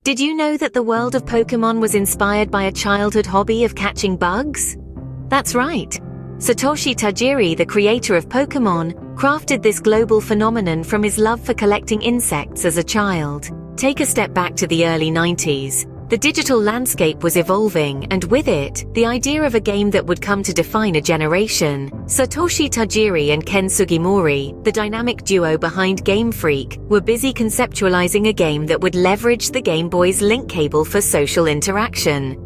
Did you know that the world of Pokémon was inspired by a childhood hobby of catching bugs? That's right. Satoshi Tajiri, the creator of Pokémon, crafted this global phenomenon from his love for collecting insects as a child. Take a step back to the early 90s. The digital landscape was evolving, and with it, the idea of a game that would come to define a generation. Satoshi Tajiri and Ken Sugimori, the dynamic duo behind Game Freak, were busy conceptualizing a game that would leverage the Game Boy's link cable for social interaction.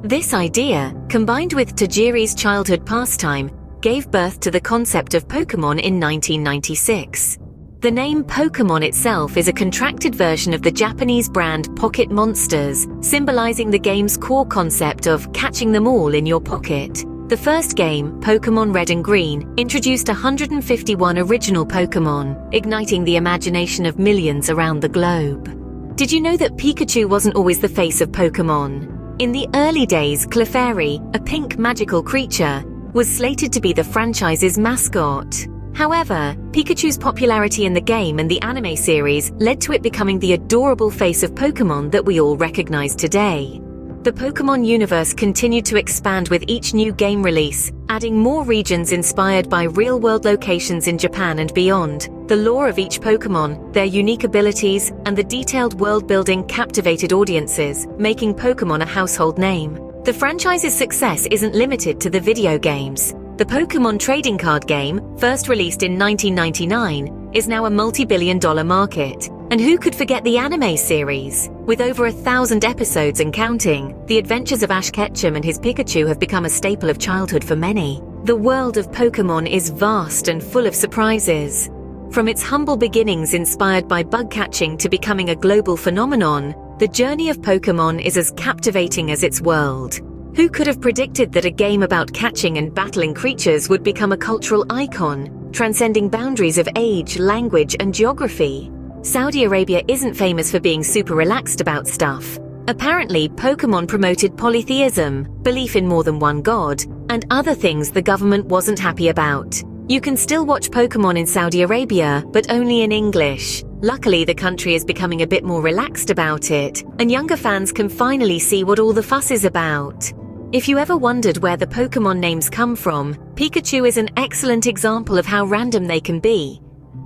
This idea, combined with Tajiri's childhood pastime, gave birth to the concept of Pokémon in 1996. The name Pokémon itself is a contracted version of the Japanese brand Pocket Monsters, symbolizing the game's core concept of catching them all in your pocket. The first game, Pokémon Red and Green, introduced 151 original Pokémon, igniting the imagination of millions around the globe. Did you know that Pikachu wasn't always the face of Pokémon? In the early days, Clefairy, a pink magical creature, was slated to be the franchise's mascot. However, Pikachu's popularity in the game and the anime series led to it becoming the adorable face of Pokémon that we all recognize today. The Pokémon universe continued to expand with each new game release, adding more regions inspired by real-world locations in Japan and beyond. The lore of each Pokémon, their unique abilities, and the detailed world-building captivated audiences, making Pokémon a household name. The franchise's success isn't limited to the video games. The Pokémon trading card game, first released in 1999, is now a multi-billion-dollar market. And who could forget the anime series? With over 1,000 episodes and counting, the adventures of Ash Ketchum and his Pikachu have become a staple of childhood for many. The world of Pokémon is vast and full of surprises. From its humble beginnings inspired by bug catching to becoming a global phenomenon, the journey of Pokémon is as captivating as its world. Who could have predicted that a game about catching and battling creatures would become a cultural icon, transcending boundaries of age, language, and geography? Saudi Arabia isn't famous for being super relaxed about stuff. Apparently, Pokémon promoted polytheism, belief in more than one god, and other things the government wasn't happy about. You can still watch Pokémon in Saudi Arabia, but only in English. Luckily, the country is becoming a bit more relaxed about it, and younger fans can finally see what all the fuss is about. If you ever wondered where the Pokémon names come from, Pikachu is an excellent example of how random they can be.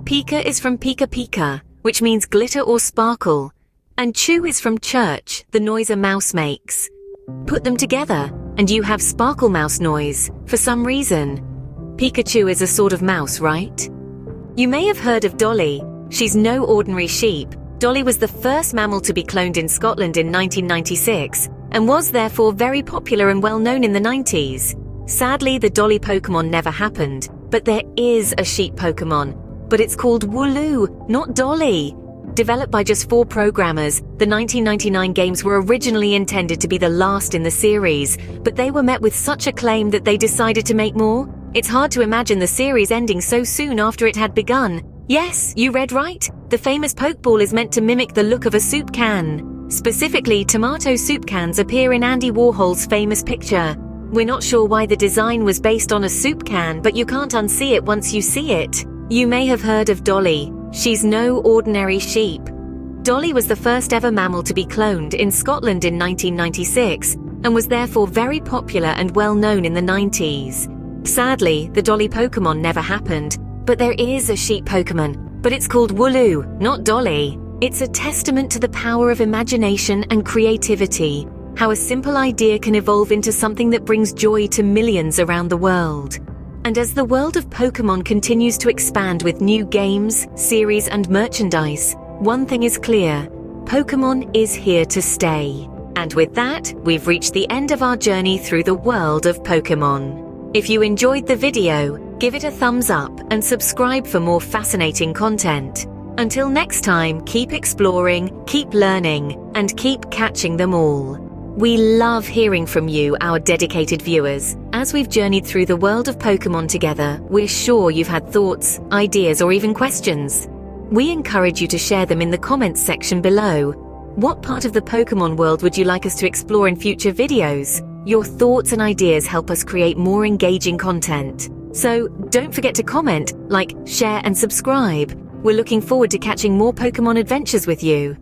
Pika is from Pika Pika, which means glitter or sparkle, and Chew is from church, the noise a mouse makes. Put them together, and you have sparkle mouse noise, for some reason. Pikachu is a sort of mouse, right? You may have heard of Dolly. She's no ordinary sheep. Dolly was the first mammal to be cloned in Scotland in 1996, and was therefore very popular and well known in the 90s. Sadly, the Dolly Pokémon never happened, but there is a sheep Pokémon. But it's called Wooloo, not Dolly. Developed by just 4 programmers, the 1999 games were originally intended to be the last in the series, but they were met with such acclaim that they decided to make more. It's hard to imagine the series ending so soon after it had begun. Yes, you read right. The famous Pokeball is meant to mimic the look of a soup can. Specifically, tomato soup cans appear in Andy Warhol's famous picture. We're not sure why the design was based on a soup can, but you can't unsee it once you see it. You may have heard of Dolly. She's no ordinary sheep. Dolly was the first ever mammal to be cloned in Scotland in 1996, and was therefore very popular and well known in the 90s. Sadly, the Dolly Pokémon never happened, but there is a sheep Pokémon, but it's called Wooloo, not Dolly. It's a testament to the power of imagination and creativity, how a simple idea can evolve into something that brings joy to millions around the world. And as the world of Pokémon continues to expand with new games, series, and merchandise, one thing is clear: Pokémon is here to stay. And with that, we've reached the end of our journey through the world of Pokémon. If you enjoyed the video, give it a thumbs up and subscribe for more fascinating content. Until next time, keep exploring, keep learning, and keep catching them all. We love hearing from you, our dedicated viewers. As we've journeyed through the world of Pokémon together, we're sure you've had thoughts, ideas, or even questions. We encourage you to share them in the comments section below. What part of the Pokémon world would you like us to explore in future videos? Your thoughts and ideas help us create more engaging content. So don't forget to comment, like, share, and subscribe. We're looking forward to catching more Pokémon adventures with you.